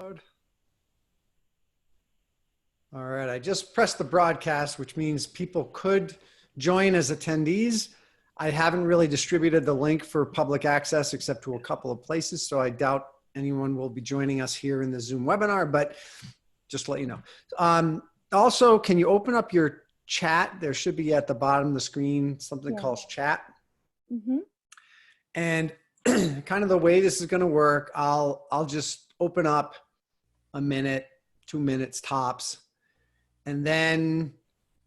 loud. All right, I just pressed the broadcast, which means people could join as attendees. I haven't really distributed the link for public access except to a couple of places, so I doubt anyone will be joining us here in the Zoom webinar, but just to let you know. Also, can you open up your chat? There should be at the bottom of the screen something called chat. And kind of the way this is going to work, I'll just open up a minute, 2 minutes tops. And then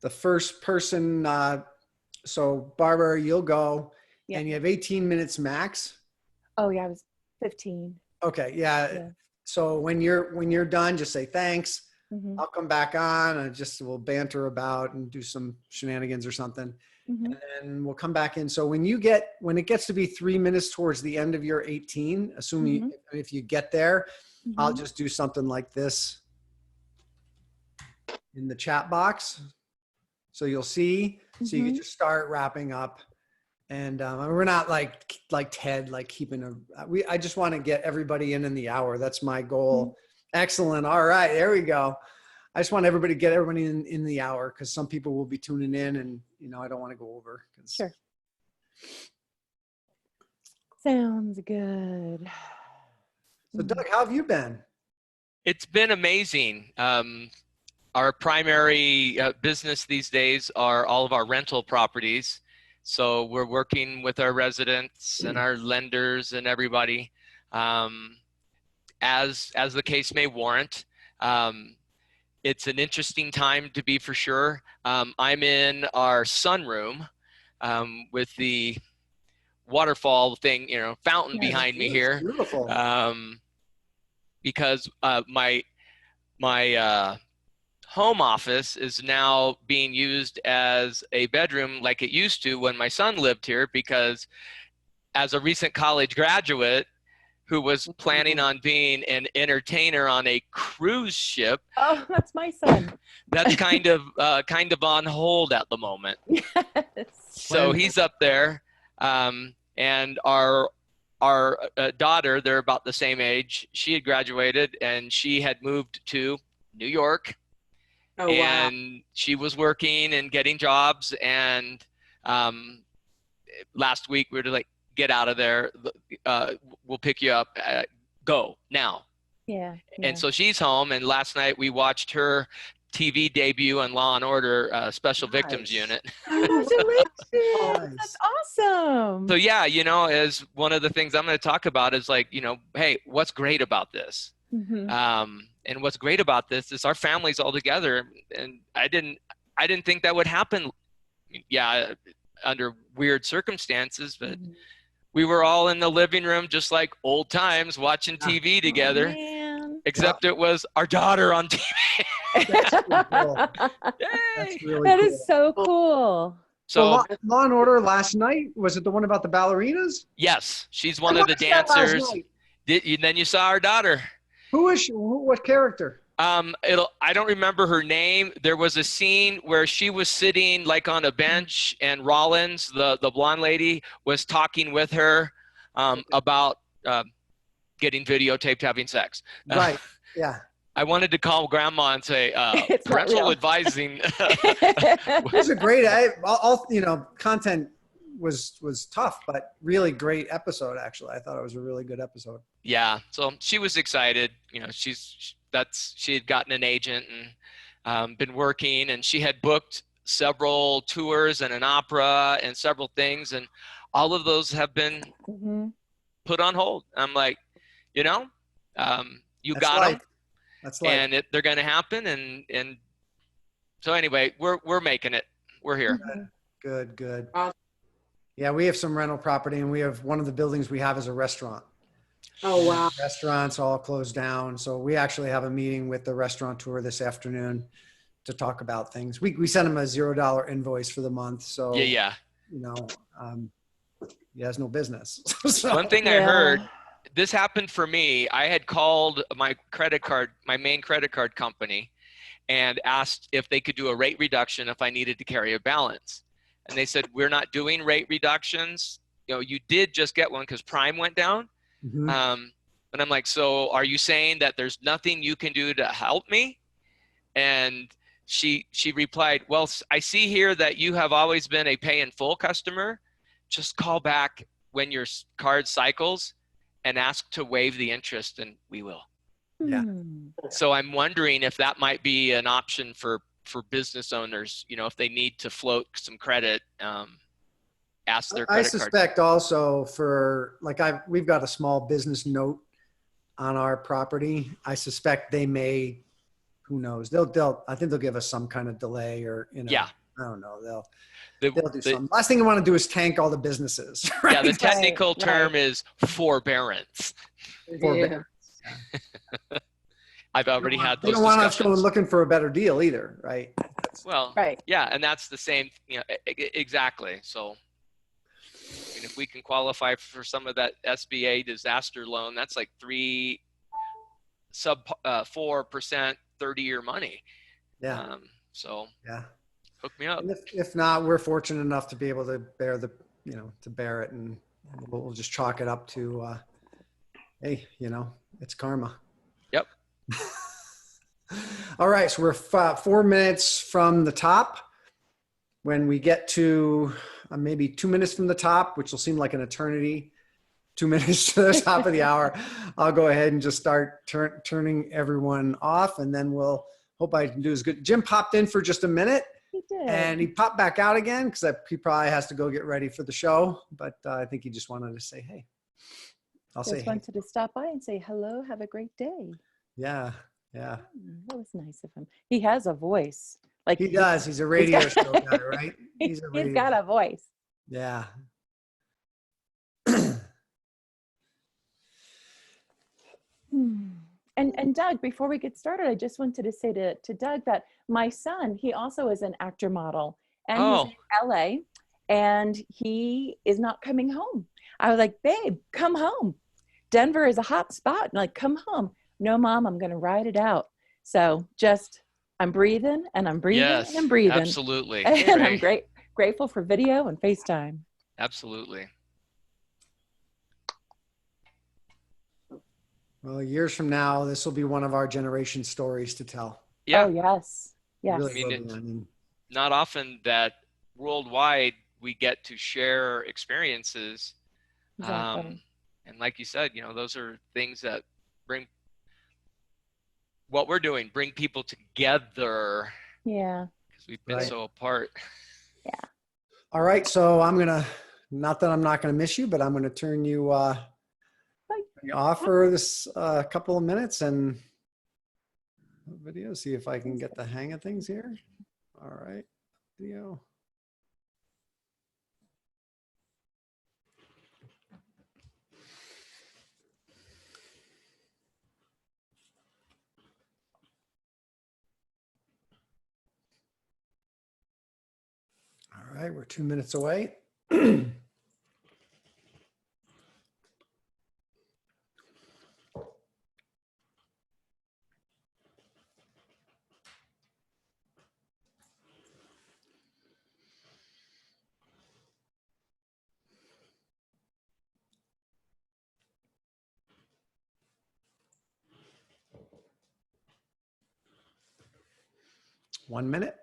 the first person, so Barbara, you'll go and you have 18 minutes max. Oh yeah, I was 15. Okay. Yeah. So when you're done, just say thanks. I'll come back on and we'll banter about and do some shenanigans or something. And then we'll come back in. So when it gets to be 3 minutes towards the end of your 18, assuming if you get there, I'll just do something like this in the chat box. So you'll see, so you can just start wrapping up. And we're not like Ted, like keeping I just want to get everybody in the hour. That's my goal. Excellent. All right, there we go. I just want everybody to get everybody in the hour because some people will be tuning in and, I don't want to go over. Sure. Sounds good. So Doug, how have you been? It's been amazing. Our primary business these days are all of our rental properties. So we're working with our residents and our lenders and everybody as the case may warrant. It's an interesting time to be for sure. I'm in our sunroom with the waterfall thing, fountain behind me here. Beautiful. Because my home office is now being used as a bedroom like it used to when my son lived here, because as a recent college graduate who was planning on being an entertainer on a cruise ship. Oh, that's my son. That's kind of on hold at the moment. Yes. So he's up there, and our daughter, they're about the same age. She had graduated and she had moved to New York. Oh, and she was working and getting jobs. And last week we were like, get out of there. We'll pick you up. Go now. Yeah. And so she's home. And last night we watched her TV debut on Law and Order Special Victims Unit. Congratulations. That's awesome. So yeah, as one of the things I'm going to talk about is like, hey, what's great about this? And what's great about this is our family's all together, and I didn't think that would happen. Yeah, under weird circumstances, but we were all in the living room, just like old times, watching TV together. Man. Except it was our daughter on TV. That's really cool. That's really That cool. is so cool. So Law and Order last night, was it the one about the ballerinas? Yes, she's one of the dancers. Then you saw our daughter. Who is she? What character? I don't remember her name. There was a scene where she was sitting like on a bench, and Rollins, the blonde lady, was talking with her about getting videotaped having sex. Right. Yeah. I wanted to call grandma and say, parental advising. It was a great, content was tough, but really great episode. Actually, I thought it was a really good episode. Yeah. So she was excited. She had gotten an agent and been working, and she had booked several tours and an opera and several things, and all of those have been put on hold. I'm like, you got them. That's life. And they're going to happen. And so anyway, we're making it. We're here. Good. Yeah, we have some rental property, and we have one of the buildings we have is a restaurant. Oh, wow. Restaurants all closed down. So we actually have a meeting with the restaurateur this afternoon to talk about things. We sent him a $0 invoice for the month. So, yeah. He has no business. So, one thing I heard, this happened for me. I had called my main credit card company, and asked if they could do a rate reduction if I needed to carry a balance. And they said, we're not doing rate reductions. You did just get one because Prime went down. And I'm like, so are you saying that there's nothing you can do to help me? And she replied, well, I see here that you have always been a pay in full customer. Just call back when your card cycles and ask to waive the interest, and we will. Yeah. So I'm wondering if that might be an option for business owners, you know, if they need to float some credit, ask their I credit card. suspect also for like we've got a small business note on our property. I suspect they may, who knows? I think they'll give us some kind of delay or, you know, Yeah. I don't know. They'll do The, something. Last thing you want to do is tank all the businesses. Right? yeah, the technical Right, term is forbearance. Yeah. I've already had You those don't want us discussions. going looking for a better deal either, right? Well, Right. yeah, and that's the same, you know, exactly. So, I mean, if we can qualify for some of that SBA disaster loan, that's like 4% 30-year money. Yeah. So Yeah. hook me up. And if not, we're fortunate enough to be able to bear it, and we'll just chalk it up to, hey, you know, it's karma. Yep. All right. So we're 4 minutes from the top. When we get to maybe 2 minutes from the top, which will seem like an eternity, 2 minutes to the top of the hour, I'll go ahead and just start turning everyone off, and then we'll hope I can do as good. Jim popped in for just a minute. He did. And he popped back out again because he probably has to go get ready for the show. But I think he just wanted to say, hey. I'll say, Just hey. wanted to stop by and say hello. Have a great day. Yeah, yeah. That was nice of him. He has a voice. Like He does. He's a radio got- show guy, right? He's radio. got a voice. Yeah. And Doug, before we get started, I just wanted to say to Doug that my son, he also is an actor model, and he's in LA, and he is not coming home. I was like, babe, come home. Denver is a hot spot. Like, come home. No, Mom, I'm going to ride it out. So I'm breathing and I'm breathing Yes, and I'm breathing. absolutely. And I'm grateful for video and FaceTime. Absolutely. Well, years from now, this will be one of our generation stories to tell. Yeah. Oh, yes. Yes. Really I mean, will be. I mean, Not often that worldwide we get to share experiences. Exactly. And like you said, you know, those are things that bring what we're doing, bring people together Yeah. because we've been Right. so apart. all right. So not that I'm not going to miss you, but I'm going to turn you off for this couple of minutes and video, see if I can get the hang of things here. All right. Video. All right, we're 2 minutes away. 1 minute.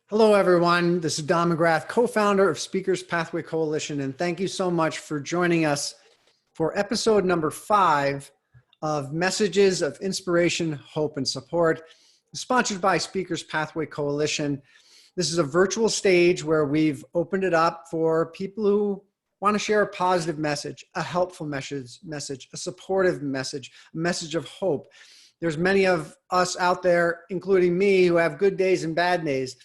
Hello, everyone. This is Don McGrath, co-founder of Speakers Pathway Coalition, and thank you so much for joining us for episode number 5 of messages of inspiration, hope, and support, sponsored by Speakers Pathway Coalition. This is a virtual stage where we've opened it up for people who want to share a positive message, a helpful message, a supportive message, a message of hope. There's many of us out there, including me, who have good days and bad days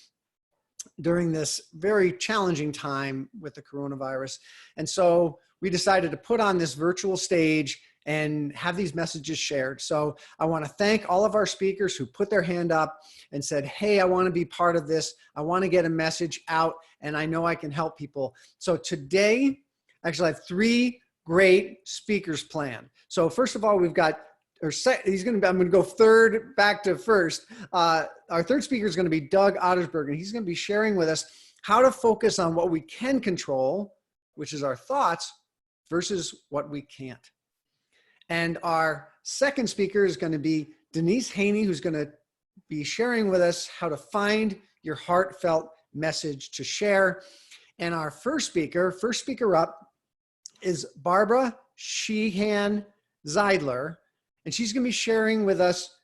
during this very challenging time with the coronavirus. And so we decided to put on this virtual stage and have these messages shared. So I want to thank all of our speakers who put their hand up and said, hey, I want to be part of this. I want to get a message out, and I know I can help people. So today, actually, I have 3 great speakers planned. So first of all, we've got, I'm going to go third back to first. Our third speaker is going to be Doug Ottersberg, and he's going to be sharing with us how to focus on what we can control, which is our thoughts, versus what we can't. And our second speaker is going to be Denise Haney, who's going to be sharing with us how to find your heartfelt message to share. And our first speaker up is Barbara Sheehan Zeidler, and she's going to be sharing with us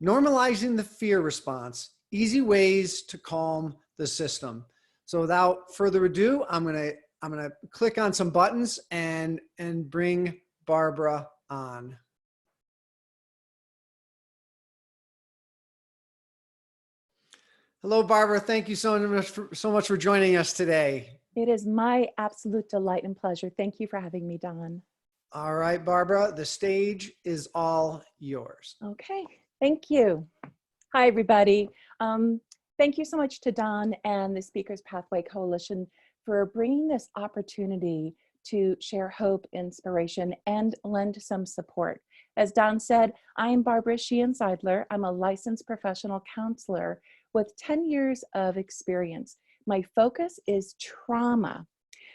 normalizing the fear response, easy ways to calm the system. So without further ado, I'm going to click on some buttons and bring Barbara on. Hello, Barbara. Thank you so much for joining us today. It is my absolute delight and pleasure. Thank you for having me, Don. All right, Barbara, the stage is all yours. Okay, thank you. Hi, everybody. Thank you so much to Don and the Speakers Pathway Coalition for bringing this opportunity to share hope, inspiration, and lend some support. As Don said, I am Barbara Sheehan Zeidler. I'm a licensed professional counselor with 10 years of experience. My focus is trauma.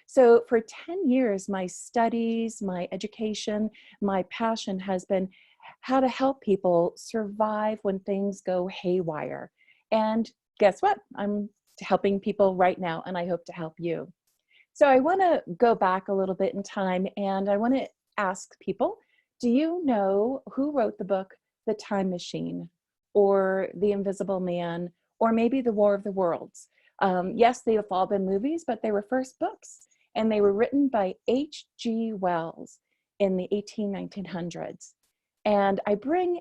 So for 10 years, my studies, my education, my passion has been how to help people survive when things go haywire. And guess what? I'm helping people right now, and I hope to help you. So I want to go back a little bit in time, and I want to ask people, do you know who wrote the book, The Time Machine, or The Invisible Man, or maybe The War of the Worlds? Yes, they have all been movies, but they were first books, and they were written by H.G. Wells in the 1900s. And I bring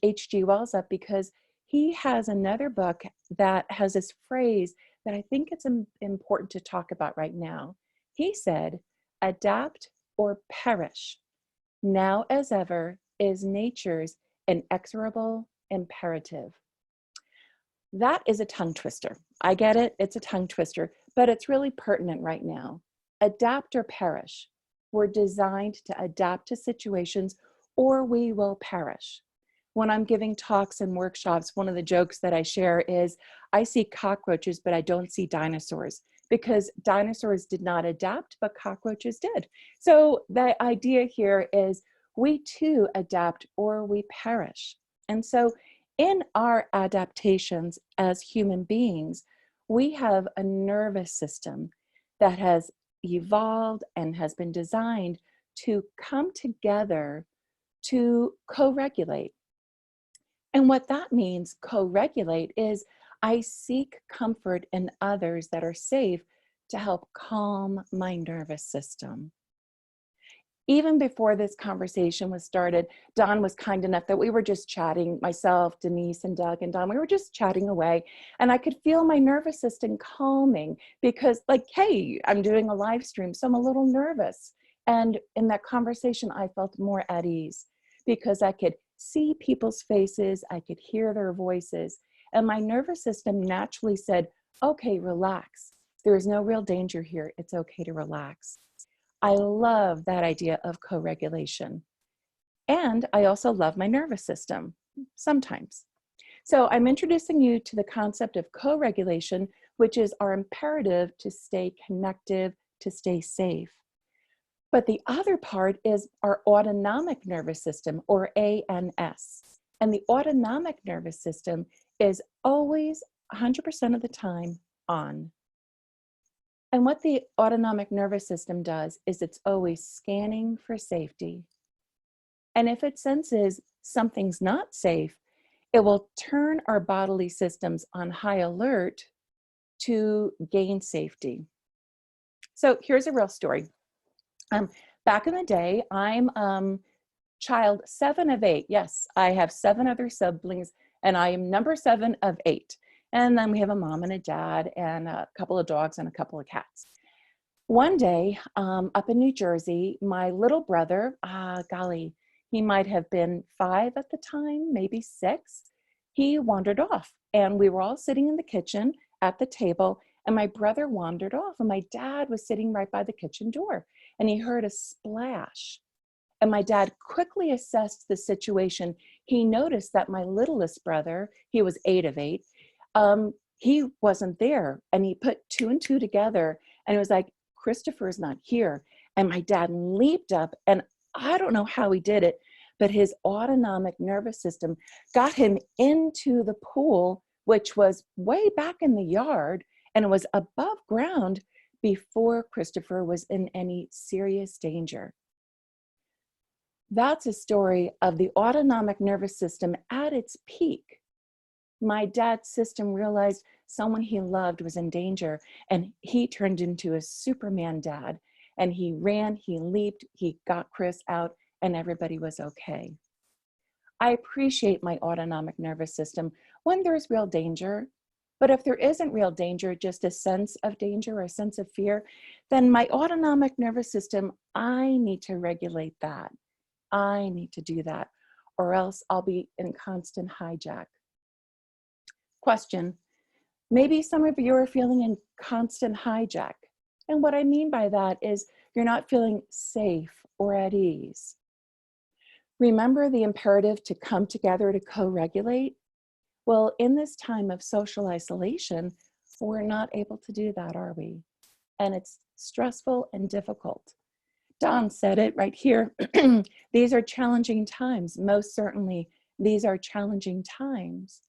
H.G. Wells up because he has another book that has this phrase that I think it's important to talk about right now. He said, adapt or perish. Now as ever is nature's inexorable imperative. That is a tongue twister. I get it, it's a tongue twister, but it's really pertinent right now. Adapt or perish. We're designed to adapt to situations or we will perish. When I'm giving talks and workshops, one of the jokes that I share is, I see cockroaches, but I don't see dinosaurs, because dinosaurs did not adapt, but cockroaches did. So the idea here is we too adapt or we perish. And so in our adaptations as human beings, we have a nervous system that has evolved and has been designed to come together to co-regulate. And what that means, co-regulate, is I seek comfort in others that are safe to help calm my nervous system. Even before this conversation was started, Don was kind enough that we were just chatting, myself, Denise, and Doug, and Don, we were just chatting away, and I could feel my nervous system calming because, like, hey, I'm doing a live stream, so I'm a little nervous. And in that conversation, I felt more at ease because I could see people's faces, I could hear their voices, and my nervous system naturally said, okay, relax. There is no real danger here. It's okay to relax. I love that idea of co-regulation. And I also love my nervous system, sometimes. So I'm introducing you to the concept of co-regulation, which is our imperative to stay connected, to stay safe. But the other part is our autonomic nervous system, or ANS. And the autonomic nervous system is always 100% of the time on. And what the autonomic nervous system does is it's always scanning for safety. And if it senses something's not safe, it will turn our bodily systems on high alert to gain safety. So here's a real story. Back in the day, I'm child 7 of 8. Yes, I have 7 other siblings, and I am number 7 of 8. And then we have a mom and a dad and a couple of dogs and a couple of cats. One day, up in New Jersey, my little brother, golly, he might have been 5 at the time, maybe 6. He wandered off, and we were all sitting in the kitchen at the table, and my brother wandered off, and my dad was sitting right by the kitchen door, and he heard a splash. And my dad quickly assessed the situation. He noticed that my littlest brother, he was 8 of 8, he wasn't there. And he put 2 and 2 together, and it was like, Christopher's not here. And my dad leaped up, and I don't know how he did it, but his autonomic nervous system got him into the pool, which was way back in the yard, and it was above ground before Christopher was in any serious danger. That's a story of the autonomic nervous system at its peak. My dad's system realized someone he loved was in danger, and he turned into a Superman dad, and he ran, he leaped, he got Chris out, and everybody was okay. I appreciate my autonomic nervous system when there's real danger, but if there isn't real danger, just a sense of danger or a sense of fear, then my autonomic nervous system, I need to regulate that. I need to do that, or else I'll be in constant hijack. Question, maybe some of you are feeling in constant hijack. And what I mean by that is you're not feeling safe or at ease. Remember the imperative to come together to co-regulate? Well, in this time of social isolation, we're not able to do that, are we? And it's stressful and difficult. Don said it right here. These are challenging times. Most certainly, these are challenging times.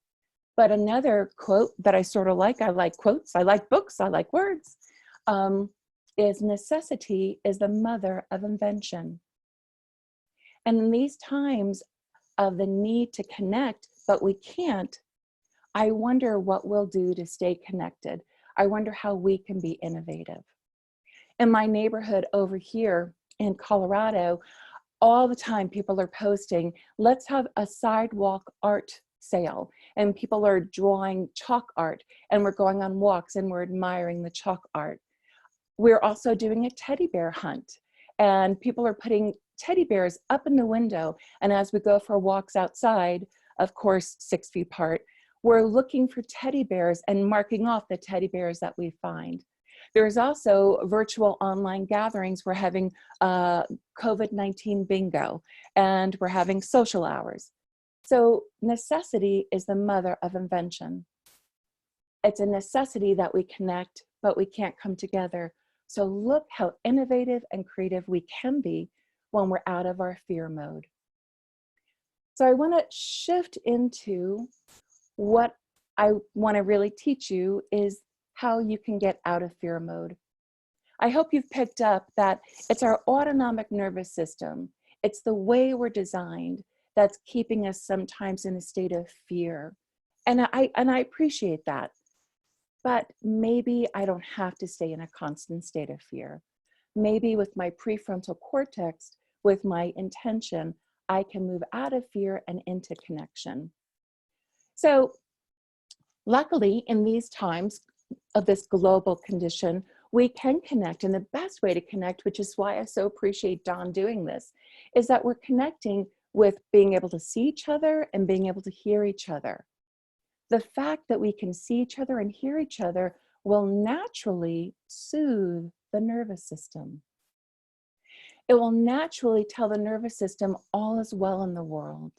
But another quote that I sort of like, I like quotes, I like books, I like words, is necessity is the mother of invention. And in these times of the need to connect, but we can't, I wonder what we'll do to stay connected. I wonder how we can be innovative. In my neighborhood over here in Colorado, all the time people are posting, let's have a sidewalk art sale, and people are drawing chalk art, and we're going on walks and we're admiring the chalk art. We're also doing a teddy bear hunt, and people are putting teddy bears up in the window, and as we go for walks outside, of course 6 feet apart, we're looking for teddy bears and marking off the teddy bears that we find. There's also virtual online gatherings. We're having COVID-19 bingo, and we're having social hours. So necessity is the mother of invention. It's a necessity that we connect, but we can't come together. So look how innovative and creative we can be when we're out of our fear mode. So I want to shift into what I want to really teach you is how you can get out of fear mode. I hope you've picked up that it's our autonomic nervous system. It's the way we're designed that's keeping us sometimes in a state of fear. And I appreciate that. But maybe I don't have to stay in a constant state of fear. Maybe with my prefrontal cortex, with my intention, I can move out of fear and into connection. So luckily, in these times of this global condition, we can connect. And the best way to connect, which is why I so appreciate Don doing this, is that we're connecting with being able to see each other and being able to hear each other. The fact that we can see each other and hear each other will naturally soothe the nervous system. It will naturally tell the nervous system all is well in the world.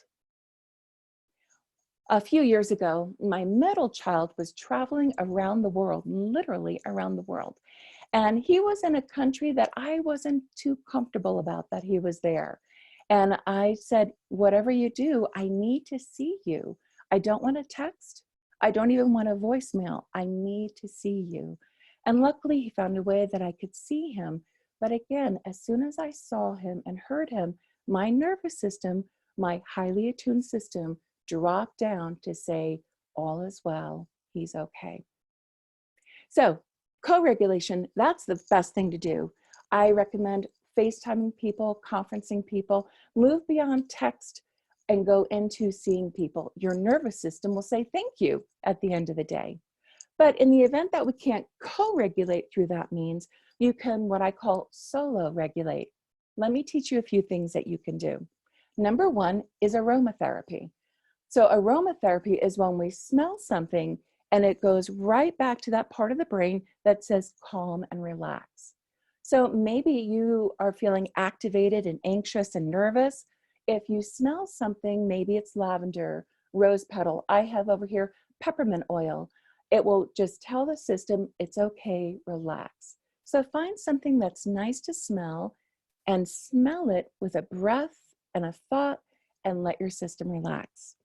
A few years ago, my middle child was traveling around the world, literally around the world. And he was in a country that I wasn't too comfortable about that he was there. And I said, whatever you do, I need to see you. I don't want to text. I don't even want a voicemail. I need to see you. And luckily he found a way that I could see him. But again, as soon as I saw him and heard him, my nervous system, my highly attuned system, dropped down to say, all is well, he's okay. So co-regulation, that's the best thing to do. I recommend FaceTiming people, conferencing people, move beyond text and go into seeing people. Your nervous system will say thank you at the end of the day. But in the event that we can't co-regulate through that means, you can what I call solo regulate. Let me teach you a few things that you can do. Number one is aromatherapy. So aromatherapy is when we smell something and it goes right back to that part of the brain that says calm and relax. So maybe you are feeling activated and anxious and nervous. If you smell something, maybe it's lavender, rose petal. I have over here peppermint oil. It will just tell the system it's okay, relax. So find something that's nice to smell and smell it with a breath and a thought and let your system relax.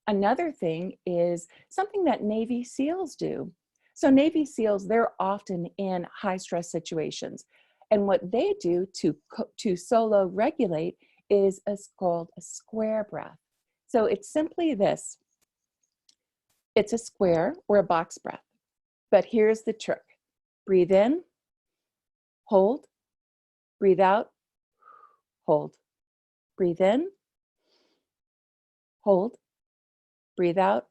Another thing is something that Navy SEALs do. So Navy SEALs, they're often in high stress situations. And what they do to solo regulate is called a square breath. So it's simply this. It's a square or a box breath. But here's the trick. Breathe in, hold, breathe out, hold. Breathe in, hold, breathe out,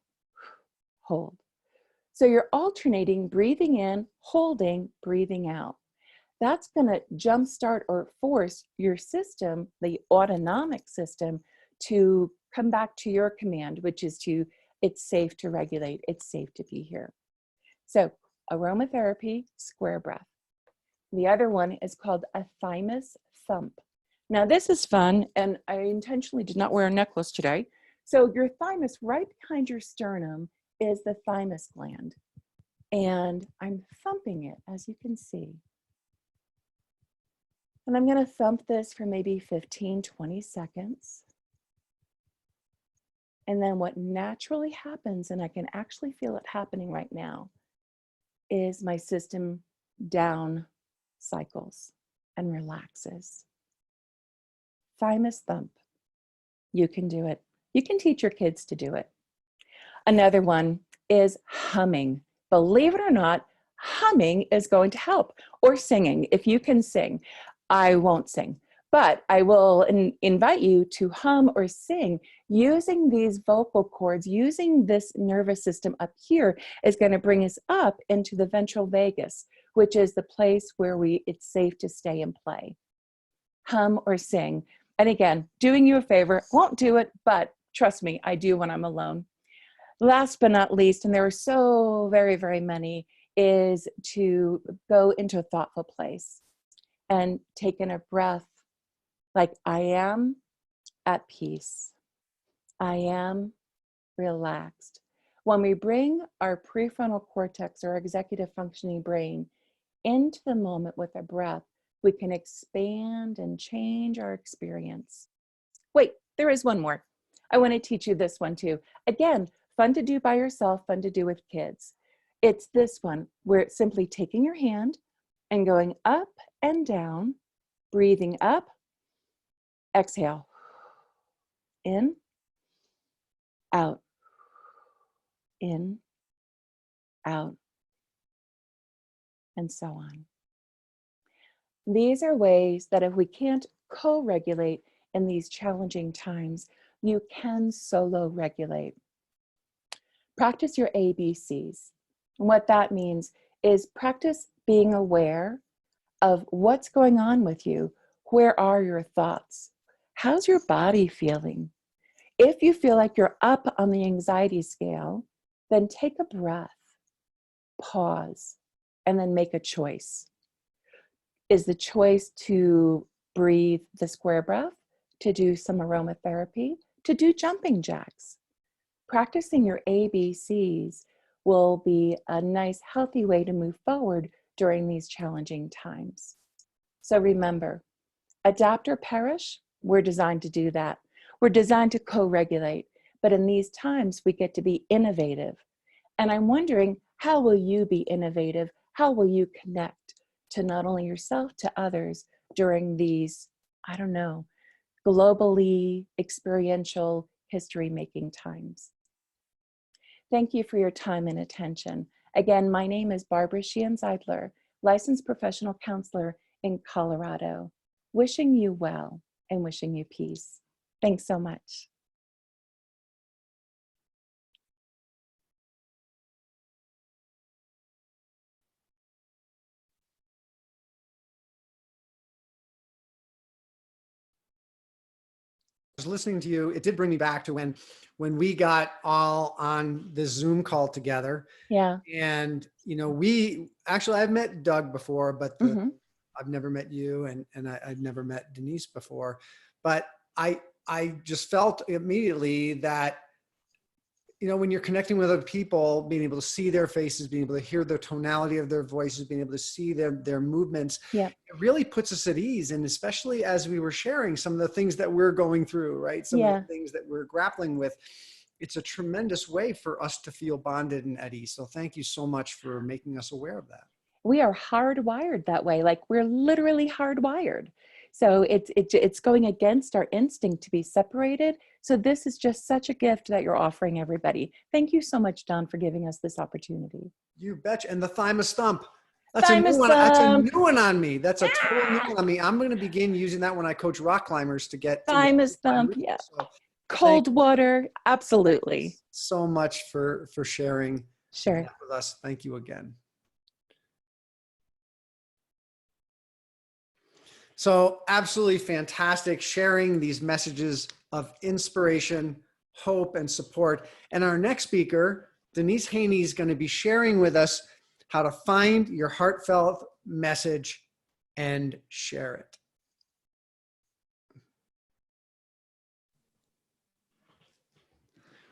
hold. So you're alternating breathing in, holding, breathing out. That's going to jumpstart or force your system, the autonomic system, to come back to your command, which is it's safe to regulate, it's safe to be here. So aromatherapy, square breath. The other one is called a thymus thump. Now this is fun, and I intentionally did not wear a necklace today. So your thymus, right behind your sternum, is the thymus gland. And I'm thumping it, as you can see. And I'm going to thump this for maybe 15, 20 seconds. And then what naturally happens, and I can actually feel it happening right now, is my system down cycles and relaxes. Thymus thump. You can do it. You can teach your kids to do it. Another one is humming. Believe it or not, humming is going to help. Or singing. If you can sing. I won't sing, but I will invite you to hum or sing using these vocal cords. Using this nervous system up here is going to bring us up into the ventral vagus, which is the place where it's safe to stay and play. Hum or sing. And again, doing you a favor, won't do it, but trust me, I do when I'm alone. Last but not least, and there are so very, very many, is to go into a thoughtful place and take in a breath like I am at peace. I am relaxed. When we bring our prefrontal cortex, our executive functioning brain, into the moment with a breath, we can expand and change our experience. Wait, there is one more. I want to teach you this one too. Again, fun to do by yourself, fun to do with kids. It's this one where it's simply taking your hand and going up and down, breathing up, exhale, in, out, in, out, and so on. These are ways that if we can't co-regulate in these challenging times, you can solo regulate. Practice your ABCs. And what that means is practice being aware of what's going on with you. Where are your thoughts? How's your body feeling? If you feel like you're up on the anxiety scale, then take a breath, pause, and then make a choice. Is the choice to breathe the square breath, to do some aromatherapy, to do jumping jacks? Practicing your ABCs will be a nice, healthy way to move forward during these challenging times. So remember, adapt or perish, we're designed to do that. We're designed to co-regulate, but in these times we get to be innovative. And I'm wondering, how will you be innovative? How will you connect to not only yourself, to others during these, I don't know, globally experiential history-making times. Thank you for your time and attention. Again, my name is Barbara Sheehan-Zeidler, licensed professional counselor in Colorado. Wishing you well and wishing you peace. Thanks so much. Was listening to you, it did bring me back to when we got all on this Zoom call together. Yeah. And we actually, I've met Doug before, but I've never met you, and I'd never met Denise before. But I just felt immediately that when you're connecting with other people, being able to see their faces, being able to hear the tonality of their voices, being able to see their movements, yeah, it really puts us at ease. And especially as we were sharing some of the things that we're going through, right? Some of the things that we're grappling with, it's a tremendous way for us to feel bonded and at ease. So thank you so much for making us aware of that. We are hardwired that way. Like, we're literally hardwired. So it's going against our instinct to be separated. So this is just such a gift that you're offering everybody. Thank you so much, Don, for giving us this opportunity. You betcha. And the thymus stump. That's a new one. That's a new one on me. That's a total new one on me. I'm going to begin using that when I coach rock climbers to get thymus thump. Yeah. So, cold water. Absolutely. So much for sharing with us. Thank you again. So absolutely fantastic, sharing these messages of inspiration, hope, and support. And our next speaker, Denise Haney, is going to be sharing with us how to find your heartfelt message and share it.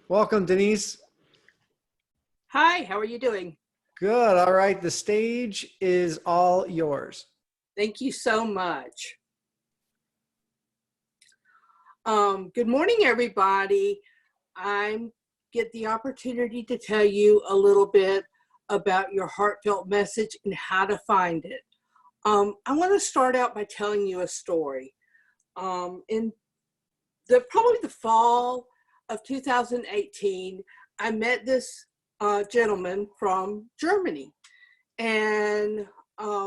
Welcome, Denise. Hi, how are you doing? Good. All right. The stage is all yours. Thank you so much. Good morning, everybody. I get the opportunity to tell you a little bit about your heartfelt message and how to find it. I want to start out by telling you a story. In probably the fall of 2018, I met this gentleman from Germany, and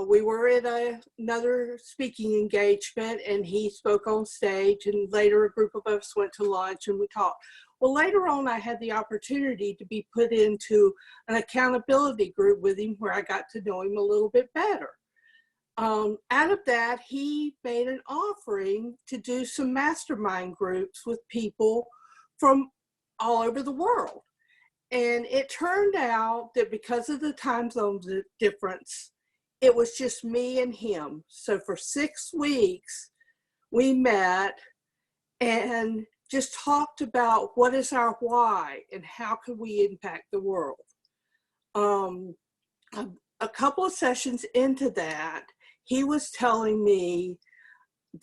we were at another speaking engagement, and he spoke on stage, and later a group of us went to lunch and we talked. Well, later on, I had the opportunity to be put into an accountability group with him where I got to know him a little bit better. Out of that, he made an offering to do some mastermind groups with people from all over the world. And it turned out that because of the time zone difference, it was just me and him. So for 6 weeks, we met and just talked about what is our why and how can we impact the world. A couple of sessions into that, he was telling me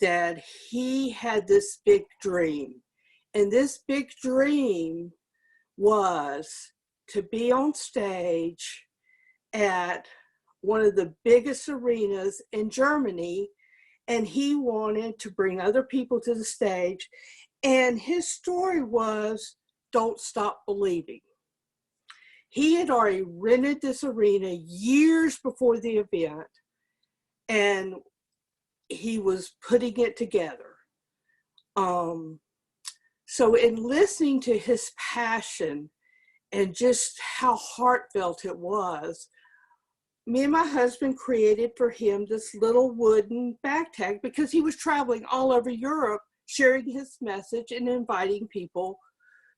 that he had this big dream. And this big dream was to be on stage at one of the biggest arenas in Germany, and he wanted to bring other people to the stage. And his story was, don't stop believing. He had already rented this arena years before the event, and he was putting it together. So in listening to his passion and just how heartfelt it was, me and my husband created for him this little wooden back tag because he was traveling all over Europe, sharing his message and inviting people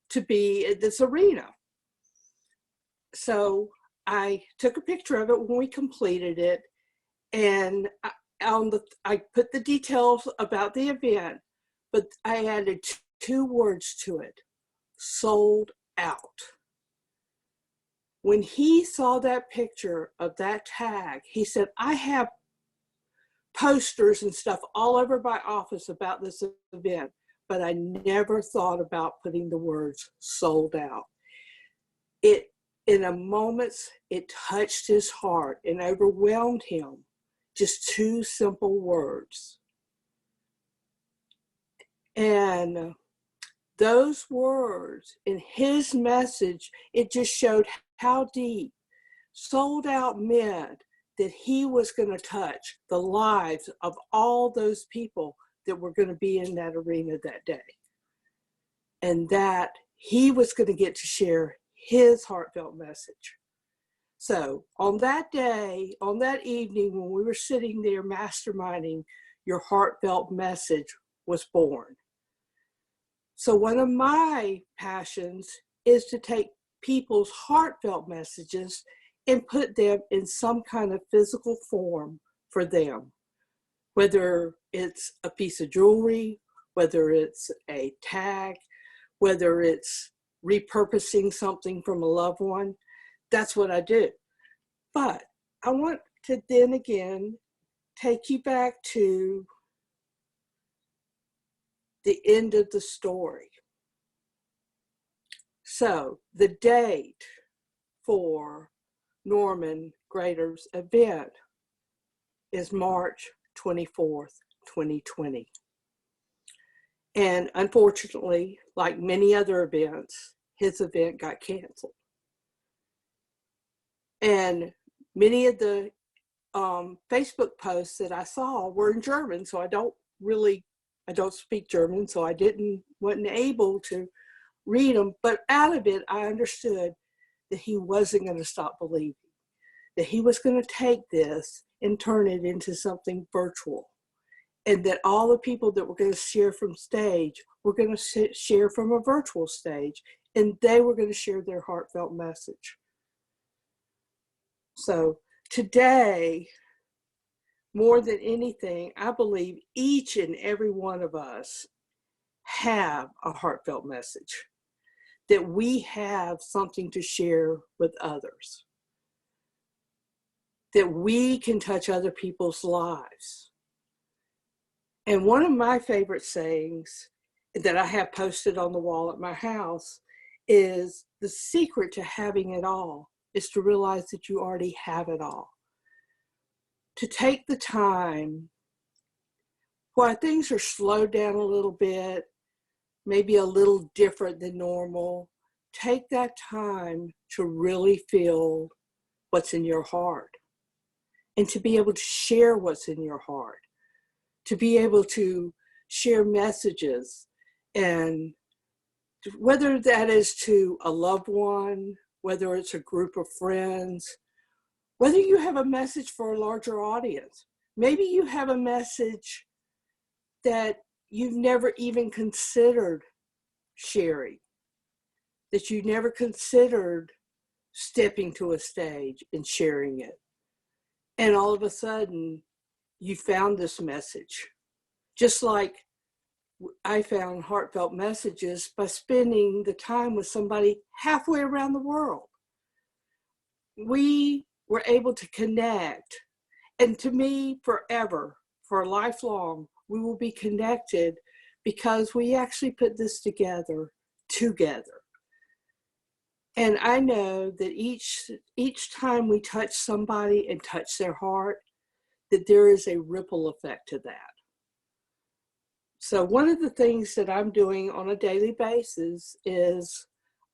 to be at this arena. So I took a picture of it when we completed it, and I put the details about the event, but I added two words to it: sold out. When he saw that picture of that tag, he said, I have posters and stuff all over my office about this event, but I never thought about putting the words sold out. In a moment, it touched his heart and overwhelmed him. Just two simple words. And those words in his message, it just showed how deep, sold out meant that he was going to touch the lives of all those people that were going to be in that arena that day. And that he was going to get to share his heartfelt message. So on that day, on that evening, when we were sitting there masterminding, your heartfelt message was born. So one of my passions is to take people's heartfelt messages and put them in some kind of physical form for them, whether it's a piece of jewelry, whether it's a tag, whether it's repurposing something from a loved one. That's what I do. But I want to then again take you back to the end of the story. So the date for Norman Grater's event is March 24th, 2020. And unfortunately, like many other events, his event got canceled. And many of the Facebook posts that I saw were in German, so I don't speak German, so I wasn't able to read them. But out of it, I understood that he wasn't going to stop believing, that he was going to take this and turn it into something virtual, and that all the people that were going to share from stage were going to share from a virtual stage, and they were going to share their heartfelt message. So today, more than anything, I believe each and every one of us have a heartfelt message, that we have something to share with others, that we can touch other people's lives. And one of my favorite sayings that I have posted on the wall at my house is, the secret to having it all is to realize that you already have it all. To take the time, while things are slowed down a little bit, maybe a little different than normal, take that time to really feel what's in your heart, and to be able to share what's in your heart, to be able to share messages, and whether that is to a loved one, whether it's a group of friends, whether you have a message for a larger audience. Maybe you have a message that you've never even considered sharing, that you never considered stepping to a stage and sharing it. And all of a sudden, you found this message. Just like I found heartfelt messages by spending the time with somebody halfway around the world. We were able to connect. And to me, forever, for lifelong, we will be connected because we actually put this together. And I know that each time we touch somebody and touch their heart, that there is a ripple effect to that. So one of the things that I'm doing on a daily basis is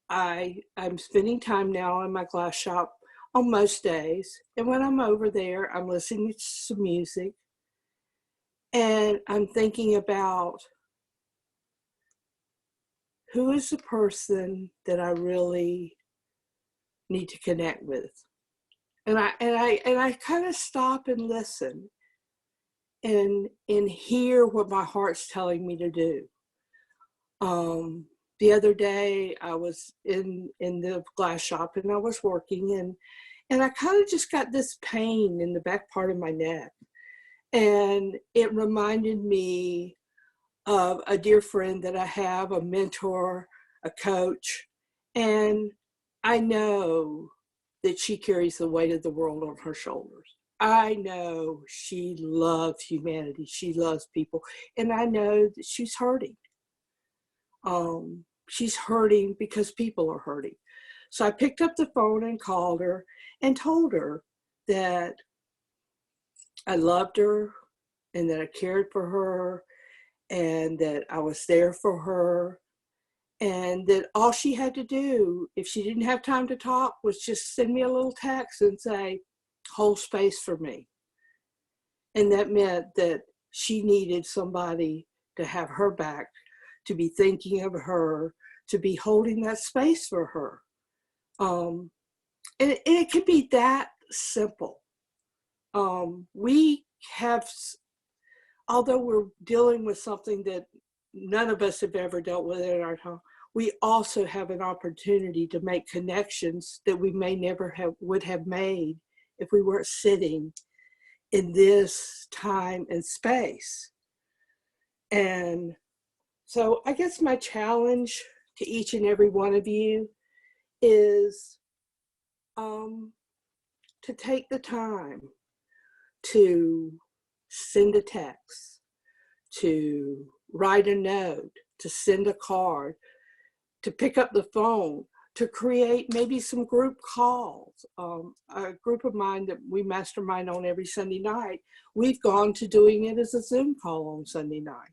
I'm spending time now in my glass shop on most days. And when I'm over there, I'm listening to some music, and I'm thinking about, who is the person that I really need to connect with? And I kind of stop and listen and hear what my heart's telling me to do. The other day I was in the glass shop and I was working, and I kind of just got this pain in the back part of my neck. And it reminded me of a dear friend that I have, a mentor, a coach. And I know that she carries the weight of the world on her shoulders. I know she loves humanity. She loves people. And I know that she's hurting. She's hurting because people are hurting. So I picked up the phone and called her and told her that I loved her and that I cared for her, and that I was there for her, and that all she had to do, if she didn't have time to talk, was just send me a little text and say, hold space for me. And that meant that she needed somebody to have her back, to be thinking of her, to be holding that space for her. And it could be that simple. We have, although we're dealing with something that none of us have ever dealt with in our home, we also have an opportunity to make connections that we may never would have made if we weren't sitting in this time and space. And so I guess my challenge to each and every one of you is to take the time to send a text, to write a note, to send a card, to pick up the phone, to create maybe some group calls. A group of mine that we mastermind on every Sunday night, we've gone to doing it as a Zoom call on Sunday night.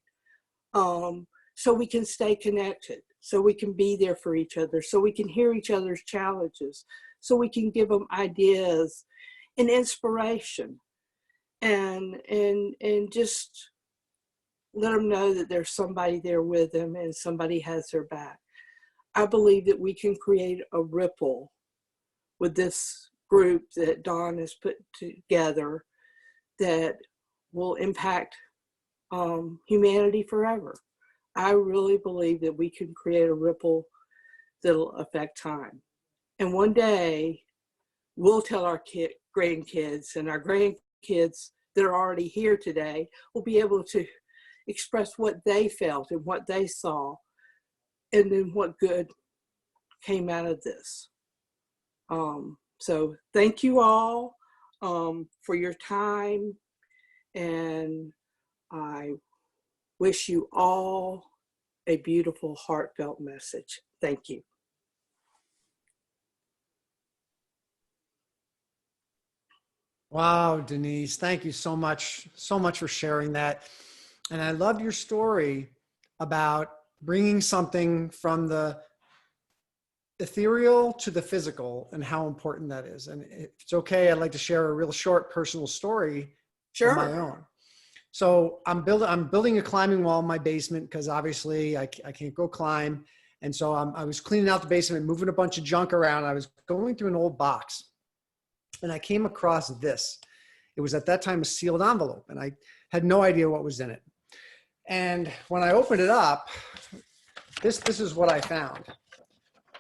So we can stay connected, so we can be there for each other, so we can hear each other's challenges, so we can give them ideas and inspiration, and just let them know that there's somebody there with them and somebody has their back. I believe that we can create a ripple with this group that Dawn has put together that will impact humanity forever. I really believe that we can create a ripple that'll affect time. And one day, we'll tell our grandkids, and our grandkids that are already here today will be able to express what they felt and what they saw, and then what good came out of this. So thank you all for your time, and I wish you all a beautiful, heartfelt message. Thank you. Wow, Denise, thank you so much for sharing that. And I loved your story about bringing something from the ethereal to the physical and how important that is. And if it's okay, I'd like to share a real short personal story of my own. So I'm building a climbing wall in my basement because obviously I can't go climb. And so I was cleaning out the basement, moving a bunch of junk around. I was going through an old box and I came across this. It was at that time a sealed envelope and I had no idea what was in it. And when I opened it up, this is what I found.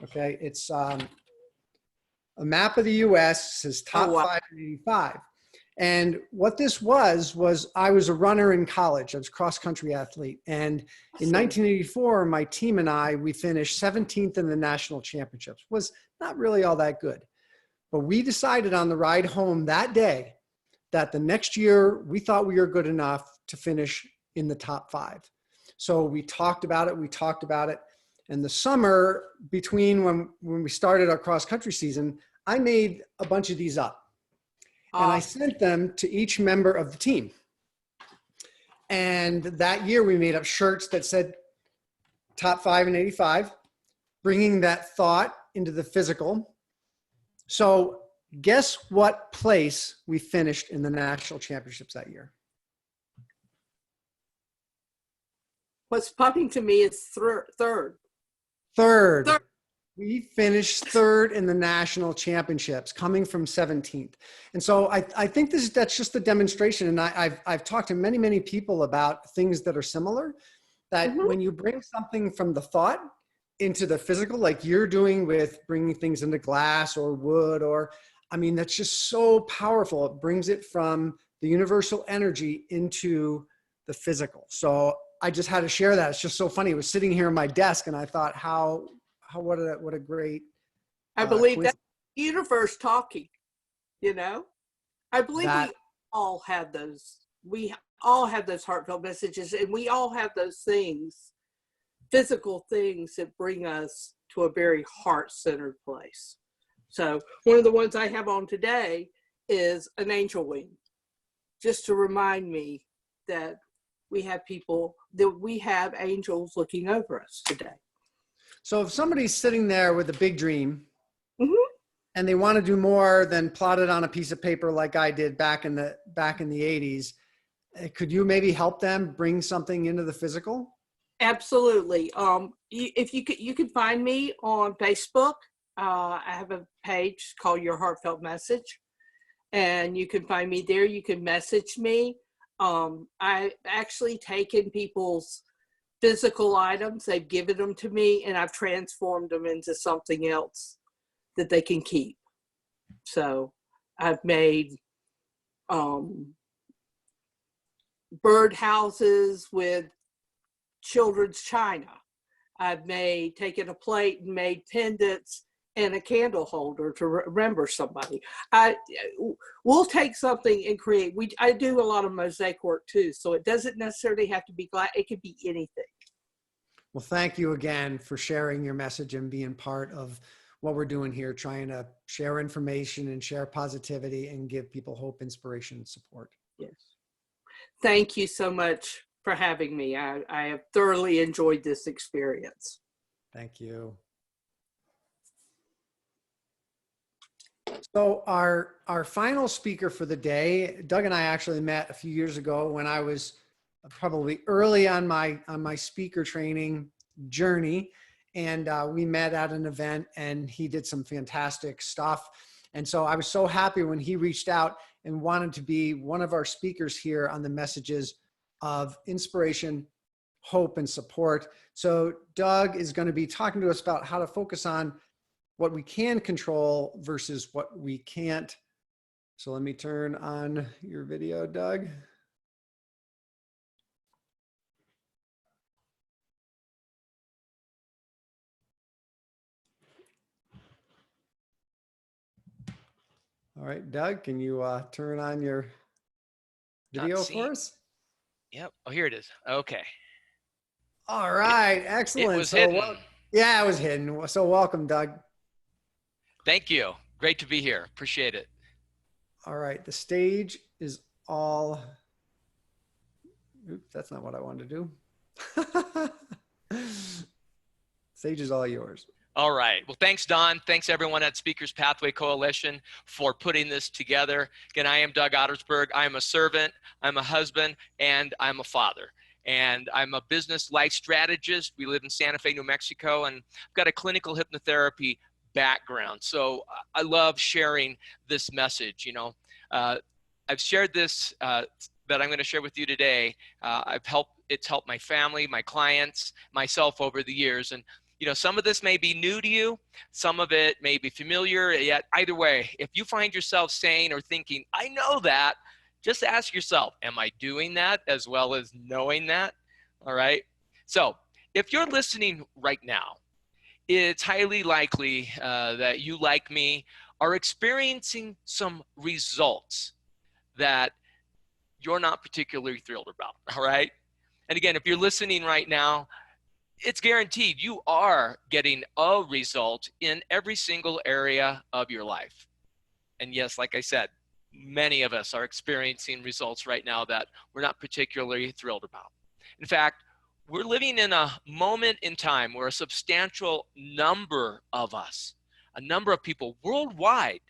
Okay, it's a map of the U.S. Says top 585. And what this was I was a runner in college. I was a cross-country athlete. And in 1984, my team and we finished 17th in the national championships. Was not really all that good. But we decided on the ride home that day that the next year we thought we were good enough to finish in the top 5. So we talked about it. And the summer between when we started our cross-country season, I made a bunch of these up. And I sent them to each member of the team. And that year we made up shirts that said top 5 in 85, bringing that thought into the physical. So guess what place we finished in the national championships that year? What's popping to me is third. Third. We finished third in the national championships, coming from 17th. And so I think that's just the demonstration. And I've talked to many people about things that are similar, that when you bring something from the thought into the physical, like you're doing with bringing things into glass or wood, that's just so powerful. It brings it from the universal energy into the physical. So I just had to share that. It's just so funny. It was sitting here on my desk and I thought what a great I believe that's the universe talking, I believe we all have those. We all have those heartfelt messages, and we all have those things, physical things that bring us to a very heart-centered place. So one of the ones I have on today is an angel wing, just to remind me that we have people, that we have angels looking over us today. So if somebody's sitting there with a big dream Mhm. and they want to do more than plot it on a piece of paper like I did back in the 80s, could you maybe help them bring something into the physical? Absolutely. If you could find me on Facebook. I have a page called Your Heartfelt Message, and you can find me there. You can message me. I've actually taken people's physical items, they've given them to me, and I've transformed them into something else that they can keep. So I've made bird houses with children's china. I've taken a plate and made pendants and a candle holder to remember somebody. We'll take something and create. I do a lot of mosaic work too, so it doesn't necessarily have to be glass. It could be anything. Well, thank you again for sharing your message and being part of what we're doing here, trying to share information and share positivity and give people hope, inspiration, and support. Yes. Thank you so much for having me. I have thoroughly enjoyed this experience. Thank you. So our final speaker for the day, Doug and I actually met a few years ago when I was probably early on my speaker training journey, and we met at an event, and he did some fantastic stuff. And so I was so happy when he reached out and wanted to be one of our speakers here on the messages of inspiration, hope, and support. So Doug is going to be talking to us about how to focus on what we can control versus what we can't. So let me turn on your video, Doug. All right, Doug, can you turn on your video for us? Yep. Oh, here it is. Okay. All right, excellent. It was hidden. Yeah, it was hidden. So welcome, Doug. Thank you. Great to be here. Appreciate it. All right, the stage is all. Oops, that's not what I wanted to do. Stage is all yours. All right. Well, thanks, Don. Thanks, everyone at Speakers Pathway Coalition for putting this together. Again, I am Doug Ottersberg. I am a servant, I'm a husband, and I'm a father. And I'm a business life strategist. We live in Santa Fe, New Mexico, and I've got a clinical hypnotherapy background. So I love sharing this message. You know, I've shared this that I'm going to share with you today. It's helped my family, my clients, myself over the years. And you know, some of this may be new to you, some of it may be familiar, yet either way, if you find yourself saying or thinking, I know that, just ask yourself, am I doing that as well as knowing that? All right. So if you're listening right now, it's highly likely that you, like me, are experiencing some results that you're not particularly thrilled about. All right. And again, if you're listening right now, it's guaranteed you are getting a result in every single area of your life. And yes, like I said, many of us are experiencing results right now that we're not particularly thrilled about. In fact, we're living in a moment in time where a substantial number of us, a number of people worldwide,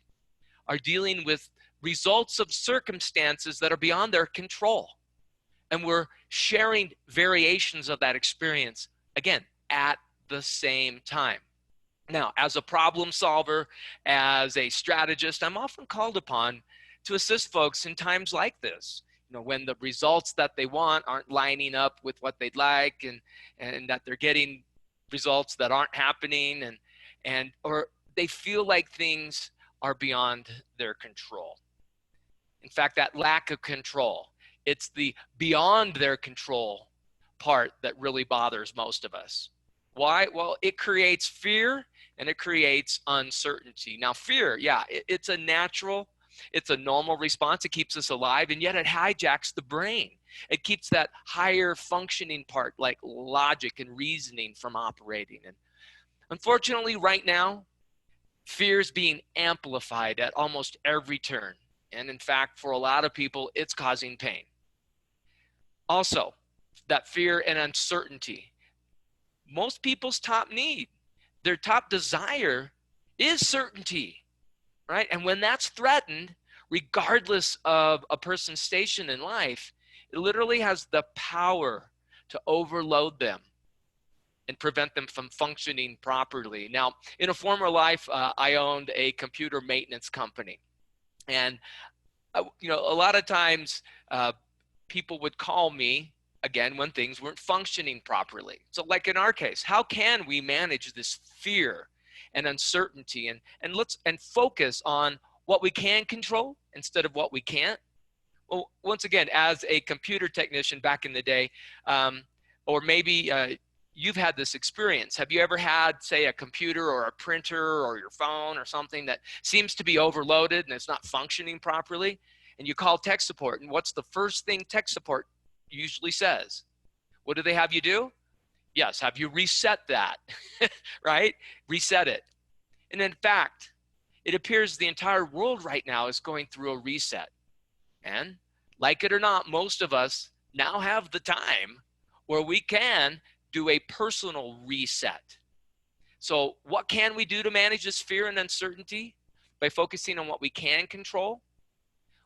are dealing with results of circumstances that are beyond their control. And we're sharing variations of that experience, again, at the same time. Now, as a problem solver, as a strategist, I'm often called upon to assist folks in times like this. You know, when the results that they want aren't lining up with what they'd like, and that they're getting results that aren't happening, or they feel like things are beyond their control. In fact, that lack of control, it's the beyond their control part that really bothers most of us. Why? Well, it creates fear and it creates uncertainty. Now, fear, yeah, it's a natural, it's a normal response. It keeps us alive, and yet it hijacks the brain. It keeps that higher functioning part, like logic and reasoning, from operating. And unfortunately, right now, fear is being amplified at almost every turn. And in fact, for a lot of people, it's causing pain. Also, that fear and uncertainty. Most people's top need, their top desire is certainty, right? And when that's threatened, regardless of a person's station in life, it literally has the power to overload them and prevent them from functioning properly. Now, in a former life, I owned a computer maintenance company. And, you know, a lot of times people would call me, again, when things weren't functioning properly. So like in our case, how can we manage this fear and uncertainty and focus on what we can control instead of what we can't? Well, once again, as a computer technician back in the day, or maybe you've had this experience. Have you ever had, say, a computer or a printer or your phone or something that seems to be overloaded and it's not functioning properly? And you call tech support, and what's the first thing tech support usually says? What do they have you do? Yes, have you reset that, right? Reset it. And in fact, it appears the entire world right now is going through a reset. And like it or not, most of us now have the time where we can do a personal reset. So what can we do to manage this fear and uncertainty by focusing on what we can control?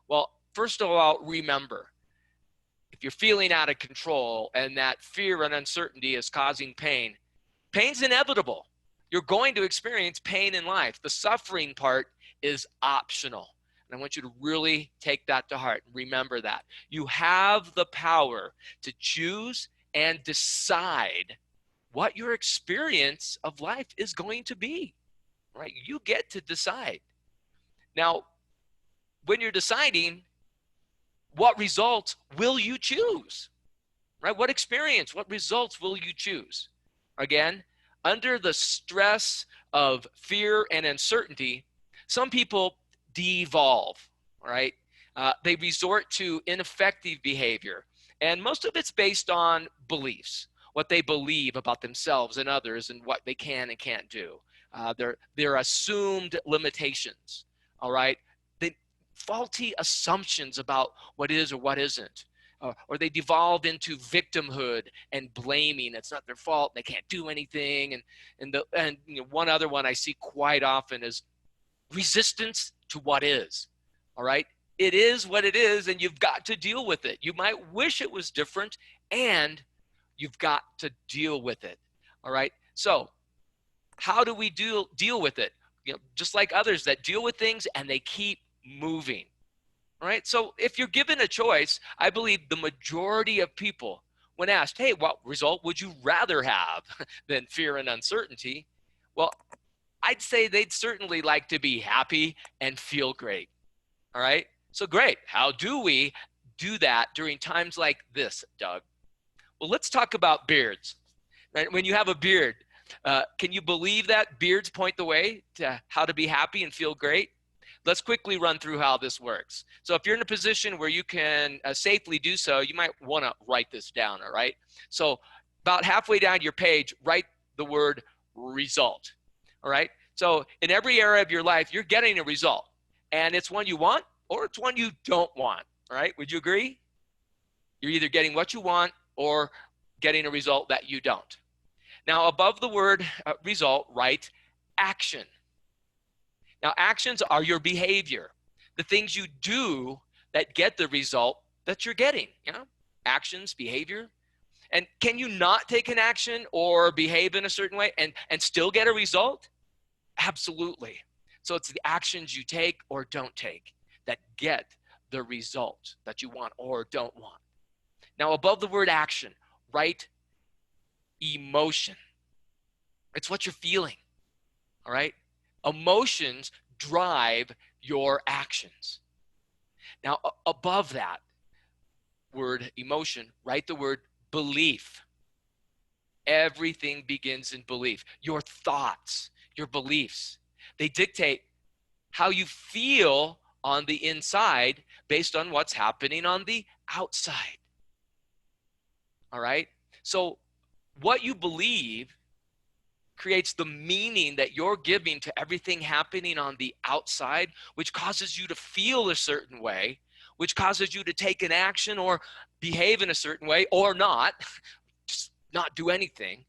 Well, first of all, remember, if you're feeling out of control and that fear and uncertainty is causing pain, pain's inevitable. You're going to experience pain in life. The suffering part is optional. And I want you to really take that to heart. Remember that. You have the power to choose and decide what your experience of life is going to be, right? You get to decide. Now, when you're deciding, what results will you choose, right? What experience, what results will you choose? Again, under the stress of fear and uncertainty, some people devolve, right? They resort to ineffective behavior. And most of it's based on beliefs, what they believe about themselves and others and what they can and can't do. Their assumed limitations, all right? Faulty assumptions about what is or what isn't. Or they devolve into victimhood and blaming. It's not their fault. They can't do anything. And you know, one other one I see quite often is resistance to what is. All right. It is what it is, and you've got to deal with it. You might wish it was different, and you've got to deal with it. All right. So how do we deal with it? You know, just like others that deal with things and they keep moving. All right. So if you're given a choice, I believe the majority of people, when asked, hey, what result would you rather have than fear and uncertainty? Well, I'd say they'd certainly like to be happy and feel great. All right. So great. How do we do that during times like this, Doug? Well, let's talk about beards. Right? When you have a beard, can you believe that beards point the way to how to be happy and feel great? Let's quickly run through how this works. So if you're in a position where you can safely do so, you might want to write this down, all right? So about halfway down your page, write the word result, all right? So in every area of your life, you're getting a result, and it's one you want or it's one you don't want, all right? Would you agree? You're either getting what you want or getting a result that you don't. Now, above the word result, write action. Now, actions are your behavior, the things you do that get the result that you're getting, you know, actions, behavior. And can you not take an action or behave in a certain way and still get a result? Absolutely. So it's the actions you take or don't take that get the result that you want or don't want. Now, above the word action, write emotion. It's what you're feeling, all right? Emotions drive your actions. Now, above that word emotion, write the word belief. Everything begins in belief. Your thoughts, your beliefs, they dictate how you feel on the inside based on what's happening on the outside. All right? So what you believe creates the meaning that you're giving to everything happening on the outside, which causes you to feel a certain way, which causes you to take an action or behave in a certain way or not, just not do anything,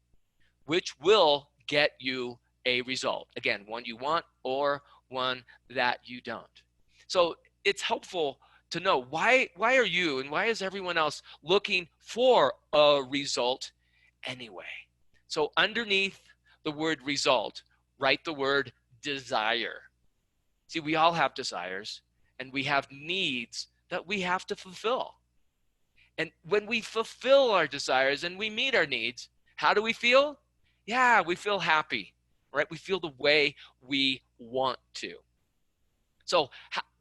which will get you a result. Again, one you want or one that you don't. So it's helpful to know why are you and why is everyone else looking for a result anyway? So underneath the word result, write the word desire. See, we all have desires and we have needs that we have to fulfill. And when we fulfill our desires and we meet our needs, how do we feel? Yeah, we feel happy, right? We feel the way we want to. So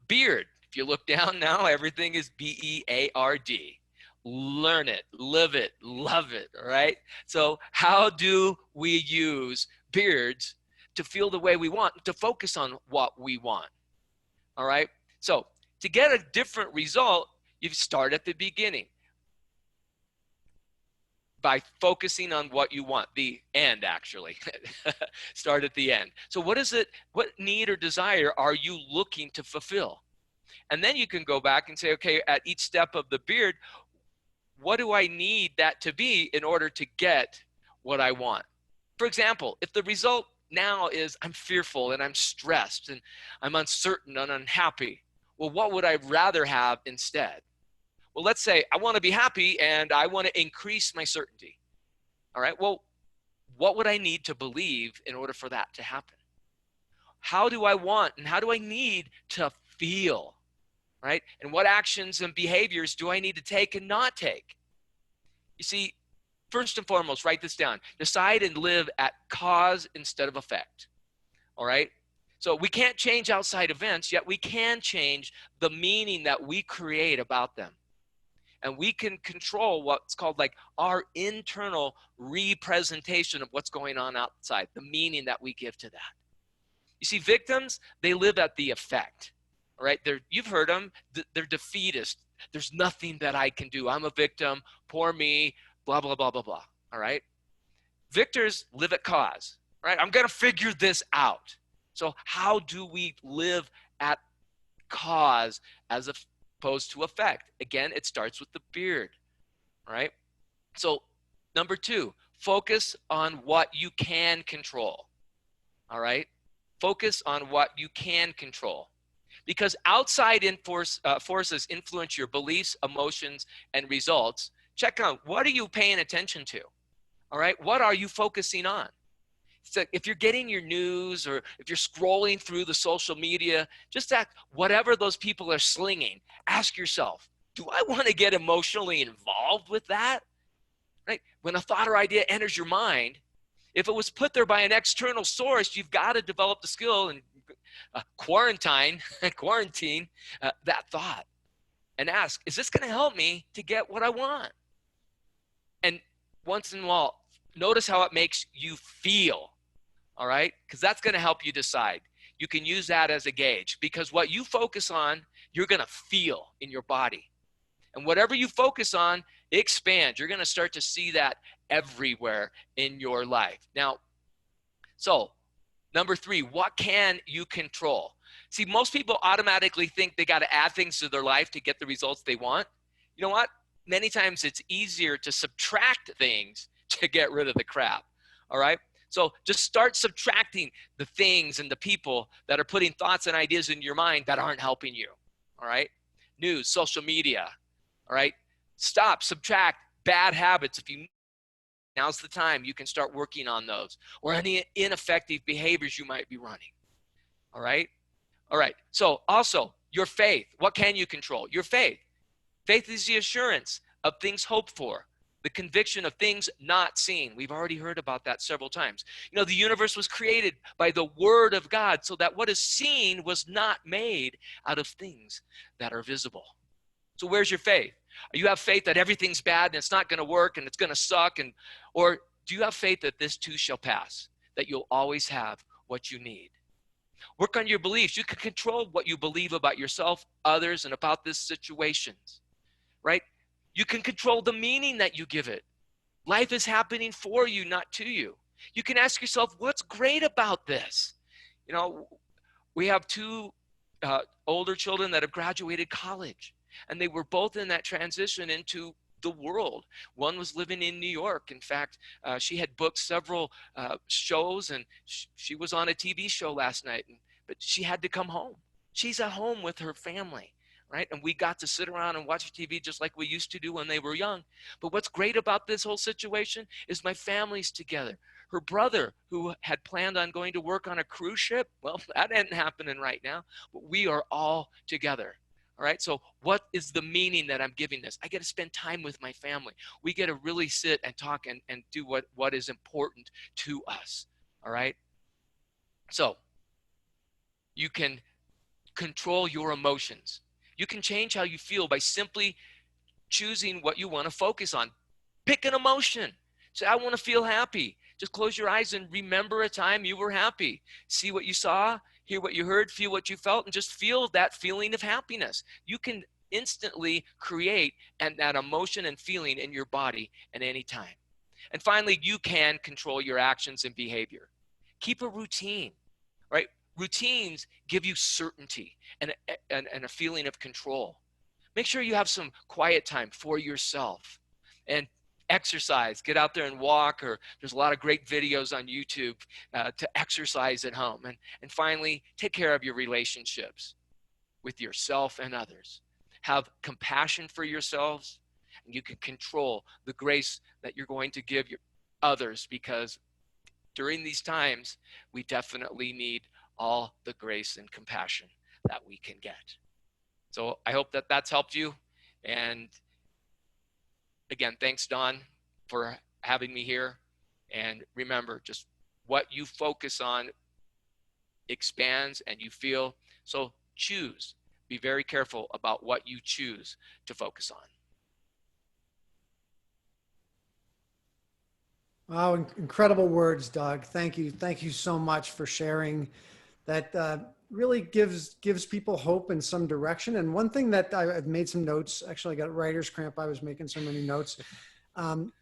beard, if you look down now, everything is B-E-A-R-D. Learn it, live it, love it, all right? So how do we use beards to feel the way we want, to focus on what we want, all right? So to get a different result, you start at the beginning by focusing on what you want, the end actually. Start at the end. So what is it, what need or desire are you looking to fulfill? And then you can go back and say, okay, at each step of the beard, what do I need that to be in order to get what I want? For example, if the result now is I'm fearful and I'm stressed and I'm uncertain and unhappy, well, what would I rather have instead? Well, let's say I want to be happy and I want to increase my certainty. All right, well, what would I need to believe in order for that to happen? How do I want and how do I need to feel, right? And what actions and behaviors do I need to take and not take? You see, first and foremost, write this down. Decide and live at cause instead of effect, all right? So we can't change outside events, yet we can change the meaning that we create about them. And we can control what's called like our internal representation of what's going on outside, the meaning that we give to that. You see, victims, they live at the effect, all right? You've heard them, they're defeatist. There's nothing that I can do. I'm a victim, poor me, blah, blah, blah, blah, blah, all right? Victors live at cause, right? I'm gonna figure this out. So how do we live at cause as opposed to effect? Again, it starts with the beard, right? So number 2, focus on what you can control, all right? Focus on what you can control. Because outside forces influence your beliefs, emotions, and results. Check out, what are you paying attention to, all right? What are you focusing on? So if you're getting your news or if you're scrolling through the social media, just act, whatever those people are slinging, ask yourself, do I want to get emotionally involved with that? Right? When a thought or idea enters your mind, if it was put there by an external source, you've got to develop the skill and quarantine that thought and ask, is this going to help me to get what I want? And once in a while, notice how it makes you feel, all right? Because that's going to help you decide. You can use that as a gauge because what you focus on, you're going to feel in your body. And whatever you focus on, it expands. You're going to start to see that everywhere in your life. Now, so number 3, what can you control? See, most people automatically think they got to add things to their life to get the results they want. You know what? Many times it's easier to subtract things to get rid of the crap, all right? So just start subtracting the things and the people that are putting thoughts and ideas in your mind that aren't helping you, all right? News, social media, all right? Stop, subtract bad habits. Now's the time you can start working on those or any ineffective behaviors you might be running, all right? All right, so also your faith. What can you control? Your faith. Faith is the assurance of things hoped for, the conviction of things not seen. We've already heard about that several times. You know, the universe was created by the word of God so that what is seen was not made out of things that are visible. So where's your faith? You have faith that everything's bad and it's not going to work and it's going to suck, or do you have faith that this too shall pass, that you'll always have what you need? Work on your beliefs. You can control what you believe about yourself, others, and about this situations, right? You can control the meaning that you give it. Life is happening for you, not to you. You can ask yourself, what's great about this? You know, we have 2 older children that have graduated college. And they were both in that transition into the world. One was living in New York. In fact, she had booked several shows, and she was on a TV show last night, but she had to come home. She's at home with her family, right? And we got to sit around and watch TV just like we used to do when they were young. But what's great about this whole situation is my family's together. Her brother, who had planned on going to work on a cruise ship, well, that ain't happening right now, but we are all together. All right, so what is the meaning that I'm giving this? I get to spend time with my family. We get to really sit and talk and do what is important to us. All right, so you can control your emotions. You can change how you feel by simply choosing what you want to focus on. Pick an emotion. Say, I want to feel happy. Just close your eyes and remember a time you were happy. See what you saw, hear what you heard, feel what you felt, and just feel that feeling of happiness. You can instantly create that emotion and feeling in your body at any time. And finally, you can control your actions and behavior. Keep a routine, right? Routines give you certainty and a feeling of control. Make sure you have some quiet time for yourself, and exercise. Get out there and walk, or there's a lot of great videos on YouTube to exercise at home. And finally, take care of your relationships with yourself and others. Have compassion for yourselves, and you can control the grace that you're going to give your others, because during these times, we definitely need all the grace and compassion that we can get. So I hope that that's helped you. And again, thanks, Don, for having me here. And remember, just what you focus on expands and you feel. So choose. Be very careful about what you choose to focus on. Wow, incredible words, Doug. Thank you. Thank you so much for sharing. That really gives people hope and some direction. And one thing that I've made some notes, actually I got writer's cramp. I was making so many notes.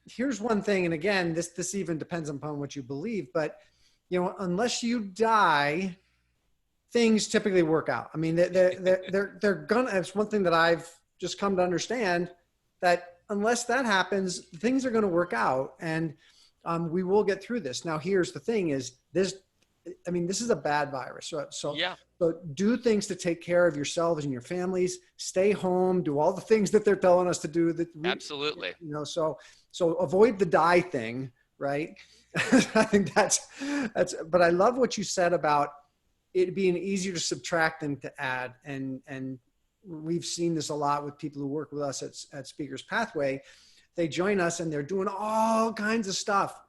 Here's one thing. And again, this even depends upon what you believe, but unless you die, things typically work out. I mean, they're gonna, it's one thing that I've just come to understand, that unless that happens, things are going to work out, and we will get through this. Now, here's the thing is this is a bad virus. So do things to take care of yourselves and your families, stay home, do all the things that they're telling us to do. Absolutely. So avoid the die thing, right? I think that's, but I love what you said about it being easier to subtract than to add. And we've seen this a lot with people who work with us at Speakers Pathway. They join us and they're doing all kinds of stuff,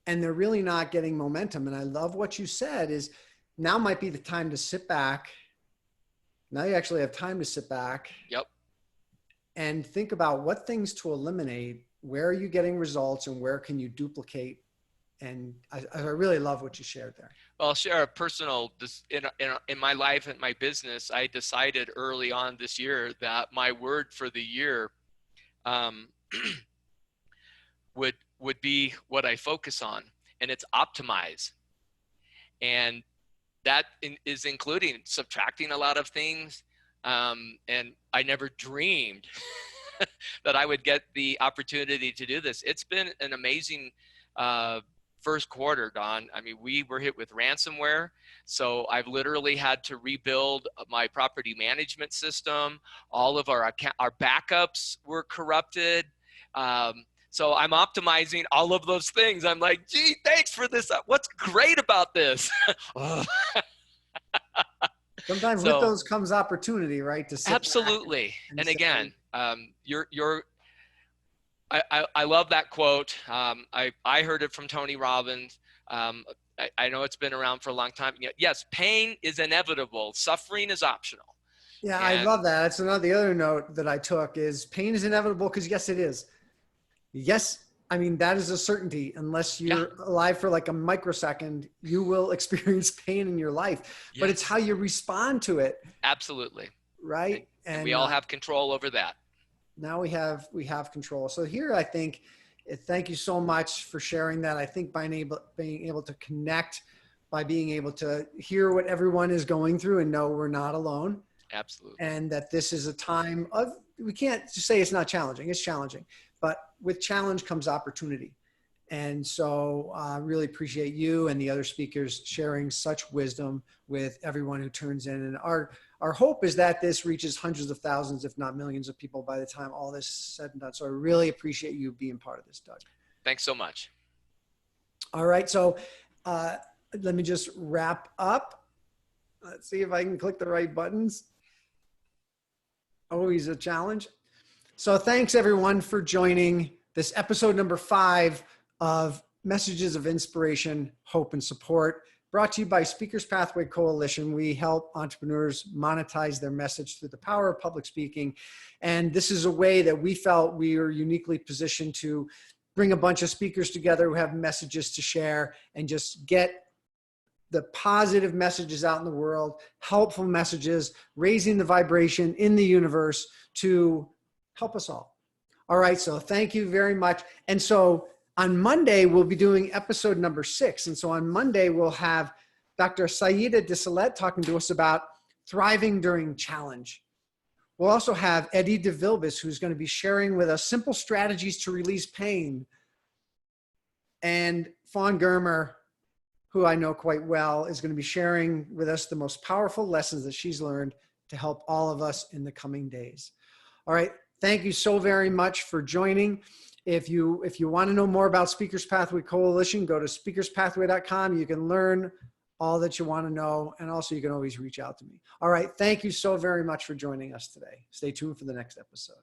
and they're really not getting momentum. And I love what you said is now might be the time to sit back. Now you actually have time to sit back. Yep. And think about what things to eliminate, where are you getting results, and where can you duplicate. And I really love what you shared there. Well, I'll share a personal, in my life and my business, I decided early on this year that my word for the year would be what I focus on, and it's optimize. And that is including subtracting a lot of things. And I never dreamed that I would get the opportunity to do this. It's been an amazing first quarter, Don. I mean, we were hit with ransomware. So I've literally had to rebuild my property management system. All of our backups were corrupted. So I'm optimizing all of those things. I'm like, gee, thanks for this. What's great about this? Sometimes with those comes opportunity, right? To sit absolutely. And again, I love that quote. I heard it from Tony Robbins. I know it's been around for a long time. Yes, pain is inevitable. Suffering is optional. Yeah, I love that. That's the other note that I took is pain is inevitable, because yes, it is. Yes, I mean, that is a certainty. Unless you're alive for like a microsecond, you will experience pain in your life. Yes. But it's how you respond to it. Absolutely. Right? And we all have control over that. Now we have control. So here, I think, thank you so much for sharing that. I think being able to connect, by being able to hear what everyone is going through and know we're not alone. Absolutely. And that this is a time of, we can't just say it's not challenging, it's challenging, but with challenge comes opportunity. And so I really appreciate you and the other speakers sharing such wisdom with everyone who turns in. And our hope is that this reaches hundreds of thousands, if not millions of people by the time all this is said and done. So I really appreciate you being part of this, Doug. Thanks so much. All right, so let me just wrap up. Let's see if I can click the right buttons. Always a challenge. So thanks everyone for joining this episode number 5 of Messages of Inspiration, Hope, and Support, brought to you by Speakers Pathway Coalition. We help entrepreneurs monetize their message through the power of public speaking. And this is a way that we felt we are uniquely positioned to bring a bunch of speakers together who have messages to share and just get the positive messages out in the world, helpful messages, raising the vibration in the universe to help us all. All right, so thank you very much. And so on Monday, we'll be doing episode number 6. And so on Monday, we'll have Dr. Saida Dissalet talking to us about thriving during challenge. We'll also have Eddie DeVilbiss, who's going to be sharing with us simple strategies to release pain. And Fawn Germer, who I know quite well, is going to be sharing with us the most powerful lessons that she's learned to help all of us in the coming days. All right. Thank you so very much for joining. If you want to know more about Speakers Pathway Coalition, go to speakerspathway.com. You can learn all that you want to know. And also you can always reach out to me. All right. Thank you so very much for joining us today. Stay tuned for the next episode.